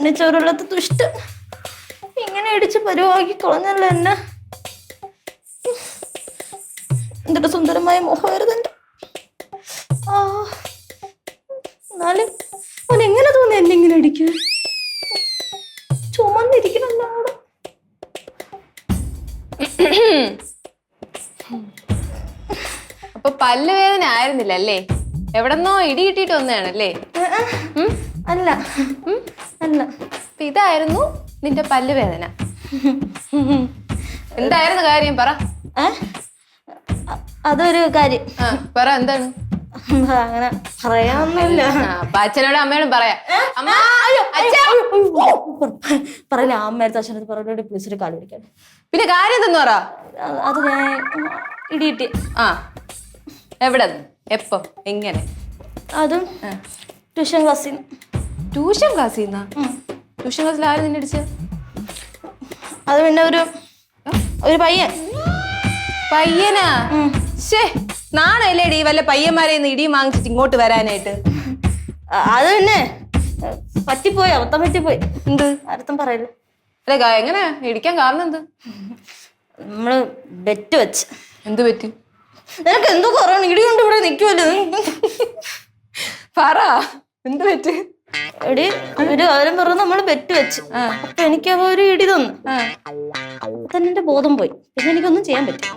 കണ്ണിച്ചോറുള്ളത് ദുഷ്ട ഇങ്ങനെ ഇടിച്ച് പരുവാക്കി കളഞ്ഞല്ലോ എന്നെ. എന്തൊരു സുന്ദരമായ മുഖമായിരുന്നു എന്റെ. എന്നാലും അവൻ എങ്ങനെ തോന്നി എന്നെ ഇങ്ങനെ ഇടിക്കുക? ചുമന്നിരിക്കണല്ലോ അവിടെ. അപ്പൊ പല്ലുവേദന ആയിരുന്നില്ല അല്ലേ? എവിടെന്നോ ഇടി കിട്ടിയിട്ട് വന്നതാണല്ലേ? അല്ല അല്ല, ഇതായിരുന്നു നിന്റെ പല്ലുവേദന. എന്തായിരുന്നു കാര്യം പറ. അതൊരു കാര്യം. പറ എന്താണ്? അങ്ങനെ പറയാനൊന്നുമില്ല. അപ്പൊ അച്ഛനോടും അമ്മയോടും പറയാം. പറയില്ല, അമ്മയടുത്ത് അച്ഛനടുത്ത് പറഞ്ഞോട് പ്ലീസ് ഒരു കാല് പിടിക്കാൻ. പിന്നെ കാര്യം എന്തെന്ന് പറ. അത് ഞാൻ ഇടിയിട്ടി. എവിടെ എപ്പം എങ്ങനെ? അതും ട്യൂഷൻ ക്ലാസ്സിൽ. ട്യൂഷൻ ക്ലാസ്സിൽ നിന്നാ? ട്യൂഷൻ ക്ലാസ്സിൽ ആരും നിന്നെ അടിച്ചത്? അത് പിന്നെ ഒരു പയ്യൻ. പയ്യനാ? ശേ, നാണല്ലേടി വല്ല പയ്യന്മാരെ ഇടിയും വാങ്ങിച്ചിട്ട് ഇങ്ങോട്ട് വരാനായിട്ട്. അത് പിന്നെ പറ്റിപ്പോയി, അബദ്ധം പറ്റിപ്പോയി. എന്ത് ആരത്തും പറയല്ലേ. അല്ലെ എങ്ങനെ ഇടിക്കാൻ കാരണം എന്ത്? നമ്മള് ബെറ്റ് വെച്ച്. എന്ത് പറ്റി? നിനക്ക് എന്തോ കുറവാണ്, ഇടി കൊണ്ട് ഇവിടെ നിൽക്കുമല്ലോ. പറ എന്ത് പറ്റി? എടി ഒരു കാര്യം പറഞ്ഞു, നമ്മള് ബെറ്റ് വെച്ച്. അപ്പൊ എനിക്ക് ഒരു ഇടി തന്നു. തന്നെ എന്റെ ബോധം പോയി. പിന്നെ എനിക്കൊന്നും ചെയ്യാൻ പറ്റും.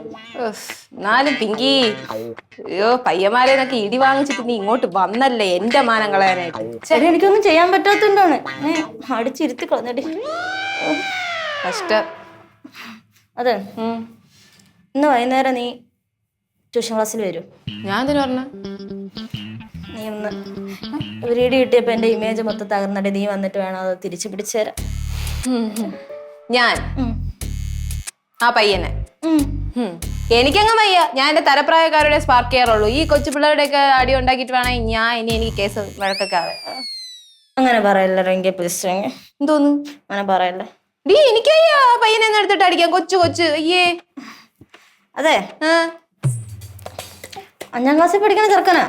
എന്നാലും പിങ്കി, അയ്യോ പയ്യന്മാരെന്നൊക്കെ ഇടി വാങ്ങിച്ചിട്ട് നീ ഇങ്ങോട്ട് വന്നല്ലേ എന്റെ മാനം കളയാനായിട്ട്. ശരി, എനിക്കൊന്നും ചെയ്യാൻ പറ്റാത്തോണ്ടാണ് അടിച്ചിരുത്തി കളഞ്ഞടി. കഷ്ടം. അതെ, ഇന്ന് വൈകുന്നേരം നീ ട്യൂഷൻ ക്ലാസ്സിൽ വരൂ. ഞാൻ എന്തിനു പറഞ്ഞ? നീ ഒന്ന് ഒരു ഇടി കിട്ടിയപ്പോ എന്റെ ഇമേജ് മൊത്തം തകർന്നിട്ട് നീ വന്നിട്ട് വേണം അത് തിരിച്ചു പിടിച്ചു തരാൻ. ഞാൻ ആ പയ്യനെ എനിക്കങ്ങ് വയ്യ. ഞാൻ എന്റെ തരപ്രായക്കാരുടെ സ്പാർക്ക് ചെയ്യാറുള്ളൂ. ഈ കൊച്ചു പിള്ളേരുടെയൊക്കെ അടി ഉണ്ടാക്കിയിട്ട് വേണം എനിക്ക് കേസ് വഴക്കൊക്കെ ആവാൻ. അങ്ങനെ പറയല്ലേ റെങ്കി, പ്ലീസ്. എന്തോന്നു അങ്ങനെ പറയല്ലേ ഡീ? എനിക്കയ്യ പയ്യനെ എടുത്തിട്ട് അടിക്കാം. കൊച്ചു അയ്യേ. അതെ, 5ാം ക്ലാസ്സിൽ പഠിക്കണ ചെറുക്കനാ.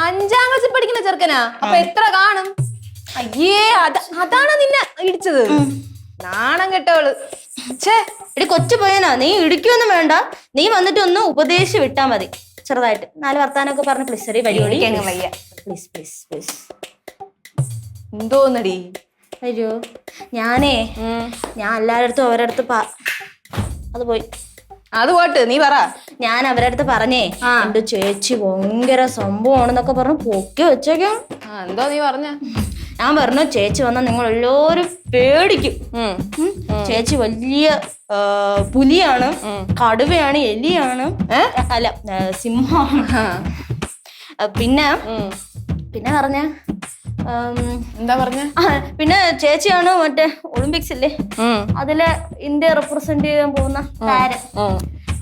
5ാം ക്ലാസ്സിൽ പഠിക്കുന്ന ചെറുക്കനാ? അപ്പൊ എത്ര കാണും? അയ്യേ, അതാണ് നിന്നെ ഇടിച്ചത്? നാണം കെട്ടവള്. എടി കൊച്ചു പയ്യനാ, നീ ഇടിക്കൊന്നും വേണ്ട. നീ വന്നിട്ട് ഒന്ന് ഉപദേശിച്ച് വിട്ടാ മതി, ചെറുതായിട്ട് 4 വർത്താനൊക്കെ പറഞ്ഞ്. പ്ലീസ് എടി വഴിയോടി. വയ്യ, പ്ലീസ് പ്ലീസ് പ്ലീസ്. എന്തോന്നടി? അയ്യോ, ഞാൻ എല്ലാവരുടെ അടുത്തും അവരടുത്ത് അത് പോയി. അത് പോട്ട് നീ പറ. ഞാൻ അവരുടെ അടുത്ത് പറഞ്ഞേ, എന്റെ ചേച്ചി ഭയങ്കര സംഭവമാണെന്നൊക്കെ പറഞ്ഞു പൊക്കി വെച്ചേക്കാം. എന്തോ നീ പറഞ്ഞ? ഞാൻ പറഞ്ഞു, ചേച്ചി വന്നാൽ നിങ്ങൾ എല്ലാവരും പേടിക്കും. ചേച്ചി വലിയ പുലിയാണ്, കടുവയാണ്, എലിയാണ്, അല്ല സിംഹമാണ്. പിന്നെ പറഞ്ഞ എന്താ പറഞ്ഞ? പിന്നെ ചേച്ചിയാണ് മറ്റേ ഒളിമ്പിക്സ് ഇല്ലേ, അതിലെ ഇന്ത്യ റെപ്രസെന്റ് ചെയ്യാൻ പോകുന്ന താരം,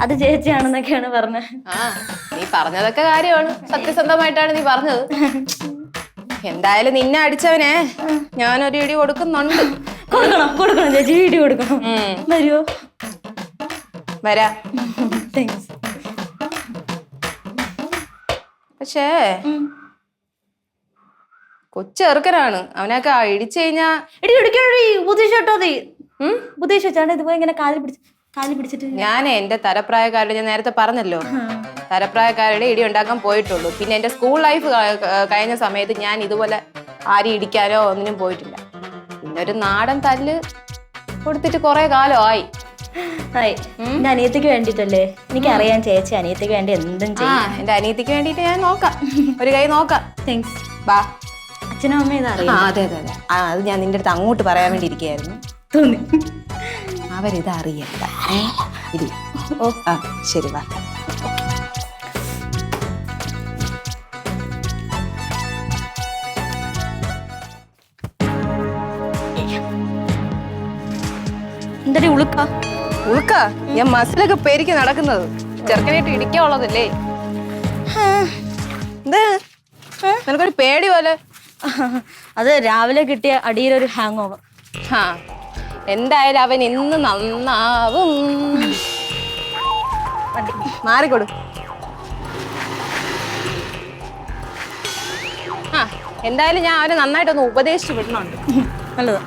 അത് ചേച്ചിയാണെന്നൊക്കെയാണ് പറഞ്ഞത്. നീ പറഞ്ഞതൊക്കെ കാര്യമാണ്, സത്യസന്ധമായിട്ടാണ് നീ പറഞ്ഞത്. എന്തായാലും നിന്നെ അടിച്ചവനെ ഞാനൊരു ഇടി കൊടുക്കുന്നുണ്ട്. കൊടുക്കണം ചേച്ചി, ഇടി കൊടുക്കണം. വരുവോ? വരാ. പക്ഷേ കൊച്ചെറുക്കനാണ്, അവനൊക്കെ ഇടിച്ചു കഴിഞ്ഞാ ഉപദേശിച്ചോട്ടോ. ഉപദേശിച്ചാണ് ഇതുപോലെ ഇങ്ങനെ കാലി പിടിച്ചിട്ട്. ഞാൻ എന്റെ തരപ്രായക്കാരുടെ, ഞാൻ നേരത്തെ പറഞ്ഞല്ലോ, തരപ്രായക്കാരുടെ ഇടി ഉണ്ടാക്കാൻ പോയിട്ടുള്ളൂ. പിന്നെ എന്റെ സ്കൂൾ ലൈഫ് കഴിഞ്ഞ സമയത്ത് ഞാൻ ഇതുപോലെ ആരും ഇടിക്കാനോ ഒന്നിനും പോയിട്ടില്ല. പിന്നെ ഒരു നാടൻ തല്ല് കൊടുത്തിട്ട് കുറെ കാലമായി. എന്റെ അനിയത്തിക്ക് വേണ്ടിട്ടല്ലേ? എനിക്കറിയാം ചേച്ചി അനിയത്തിക്ക് വേണ്ടി എന്തും ചെയ്യും. എന്റെ അനിയത്തിക്ക് വേണ്ടിട്ട് ഞാൻ നോക്കാം, ഒരു കൈ നോക്കാം. താങ്ക്സ്. ബാ. അച്ഛനും അമ്മയും ഇതറിയാം. അതെ. അത് ഞാൻ നിന്റെ അടുത്ത് അങ്ങോട്ട് പറയാൻ വേണ്ടി ഇരിക്കുകയായിരുന്നു. തോന്നി അവരിതറിയണ്ട. ശരി, വാ. എന്താ ഉളുക്ക? ഞാൻ മസിലൊക്കെ പെരുക്കി നടക്കുന്നത്, ചെറുക്കനായിട്ട് ഇടിക്കാനുള്ളതല്ലേ. എന്താ നിനക്കൊരു പേടി പോലെ? അത് രാവിലെ കിട്ടിയ അടിയിലൊരു ഹാങ് ഓവർ. എന്തായാലും അവൻ ഇന്ന് നന്നാവും. മാറിക്കൊടു. എന്തായാലും ഞാൻ അവനെ നന്നായിട്ടൊന്ന് ഉപദേശിച്ചു വിടണുണ്ട്. നല്ലത്.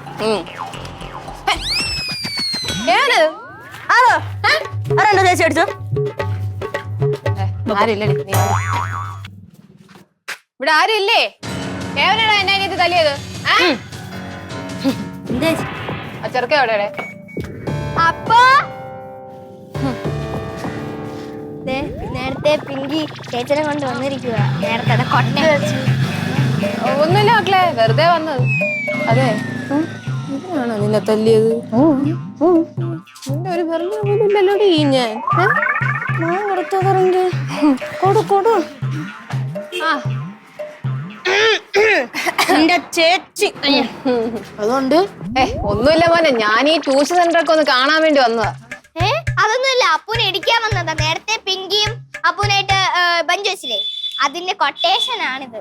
ഏത് ആരോ ആരാണ്ടോ ചേച്ചി അടിച്ചോ? ആരില്ലടി നീ വാ. ഇവിടെ ആരും ഇല്ലേ? എവനാണ് എന്നെ അനിയത്തി തല്ലിയത്? ആ ചെറുക്ക എവിടെ? അപ്പൊ നേരത്തെ പിങ്കി ചേച്ചനെ കൊണ്ട് വന്നിരിക്കുക. നേരത്തെ കൊട്ട വെച്ചു. ഒന്നുമില്ല മക്കളെ, വെറുതെ വന്നത്. അതെ, എന്തിനാണോ നിന്നെ തല്ലിയത്? നിന്റെ ഒരു പറഞ്ഞു പോലും ഇല്ലല്ലോടി ഞാൻ. കൊടു ആ എന്റെ ചേച്ചി. അതുകൊണ്ട് ഒന്നുമില്ല മോനെ, ഞാൻ ഈ ട്യൂഷൻ സെന്ററൊക്കെ ഒന്ന് കാണാൻ വേണ്ടി വന്നതാ. അതൊന്നുമില്ല, അപ്പൂനെ ഇടിക്കാൻ വന്നതാ. നേരത്തെ പിങ്കിയും അപ്പൂനായിട്ട് ബഞ്ച് വെച്ചില്ലേ, അതിന്റെ കൊട്ടേഷൻ ആണിത്.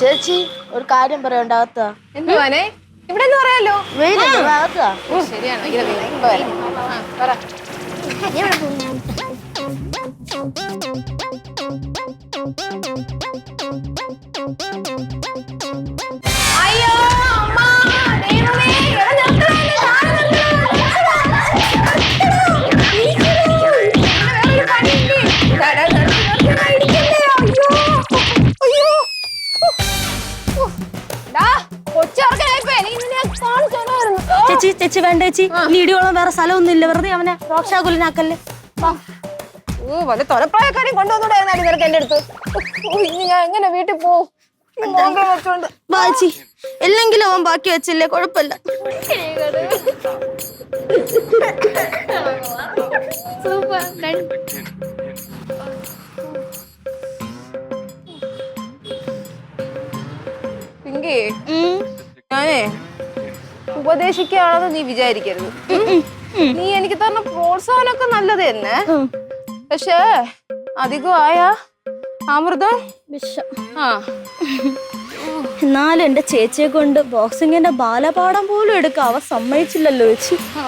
ചേച്ചി ഒരു കാര്യം പറയണ്ടാത്ത. എന്തുവാനെ ഇവിടെ എന്ന് പറയാലോ? വെയിലത്താ. ശരിയാണോ? ഇപ്പൊ വരാം. പറ. അയ്യോ അമ്മ, ദൈവമേ, ചേച്ചി ചേച്ചി വേണ്ട ചേച്ചി, നീടിയോളം വേറെ സ്ഥലമൊന്നും ഇല്ല. വെറുതെ അവനെ രോക്ഷാകുലനാക്കല്ലേ. വല്ല തൊലപ്രായക്കാരെയും കൊണ്ടുവന്നോടായിരുന്നു നിനക്ക് എന്റെ അടുത്ത്. ഇനി ഞാൻ എങ്ങനെ വീട്ടിൽ പോവും? ബാച്ചി എല്ലെങ്കിലും അവൻ ബാക്കി വെച്ചില്ലേ, കുഴപ്പമില്ല. പിങ്കി, ഞാനേ ഉപദേശിക്കുകയാണെന്ന് നീ വിചാരിക്കരുത്. നീ എനിക്ക് തന്ന പ്രോത്സാഹനമൊക്കെ നല്ലത് തന്നെ, പക്ഷേ അധികമായ അമൃതം വിഷം. ആ. എന്നാലും എന്റെ ചേച്ചിയെ കൊണ്ട് ബോക്സിങ്ങിന്റെ ബാലപാഠം പോലും എടുക്കാം അവ സമ്മതിച്ചില്ലല്ലോ ചേച്ചി. ആ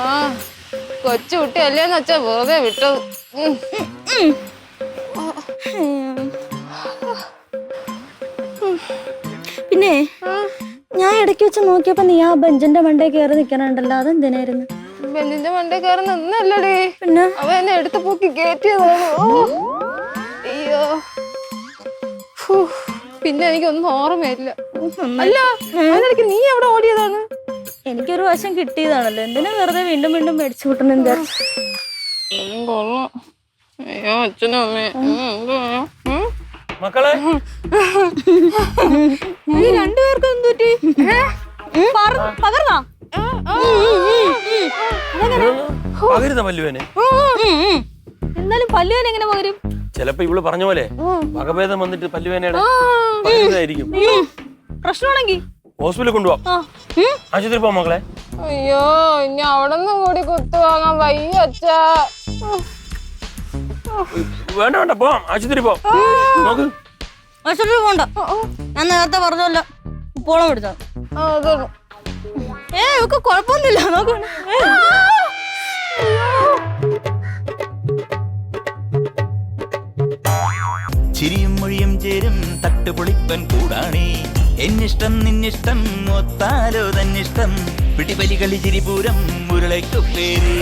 കൊച്ചു കുട്ടി അല്ലേന്ന് വെച്ചാ വെറുതെ വിട്ടത്. പിന്നെ ഞാൻ ഇടയ്ക്ക് വെച്ച് നോക്കിയപ്പോ നീ ആ ബെഞ്ചിന്റെ മണ്ടേ കയറി നിക്കണുണ്ടല്ലോ, അതെന്തിനായിരുന്നു? ബെഞ്ചിന്റെ മണ്ടേ കയറി നിന്നല്ലടേ, പിന്നെ അവ എന്നെ എടുത്ത് പൊക്കി കയറ്റിയതാണ്. അയ്യോ, പിന്നെ എനിക്കൊന്നും ഓർമ്മയില്ല. അല്ല അതിനിടയ്ക്ക് നീ എവിടെ ഓടിയതാണ്? എനിക്കൊരു വശം കിട്ടിയതാണല്ലോ, എന്തിനാ വെറുതെ വീണ്ടും വീണ്ടും മേടിച്ചു കൂട്ടണെന്താ? കൊള്ളാം. അയ്യോ അച്ഛനും അമ്മേ, മക്കളെ രണ്ടുപേർക്കും എന്തുറ്റി? പകർന്നാ പകരുന്ന പല്ലുവേനെ. എന്നാലും പല്ലുവേന എങ്ങനെ പകരും? ചിലപ്പോ ഇവള് പറഞ്ഞ പോലെ വകഭേദം വന്നിട്ട് പല്ലുവേനയുടെ പകരുന്നതായിരിക്കും. പ്രശ്നമാണെങ്കിൽ ഹോസ്പിറ്റലിൽ കൊണ്ടുപോവാം. ആശുപത്രി പോവാം മക്കളെ. അയ്യോ ഇനി അവിടെ നിന്ന് കൂടി കുത്തു വാങ്ങാൻ വയ്യ അച്ഛാ. വേണ്ട വേണ്ട, പോവാം, ആശുപത്രി പോവാം. നോക്ക്, ആശുപത്രി പോണ്ട. ഞാൻ നേരത്തെ പറഞ്ഞല്ലോ, പോളം പിടിച്ചോ. ഇവക്ക് കുഴപ്പമൊന്നുമില്ല, നോക്ക്. ചിരിയും മൊഴിയും ചേരും തട്ടുപൊളിപ്പൻ കൂടാണേ. എന്നിഷ്ടം നിന്നിഷ്ടം ഒത്താലോ തന്നിഷ്ടം. പിടിപലി കളി ചിരിപൂരം മുരളയ്ക്കു പേര്.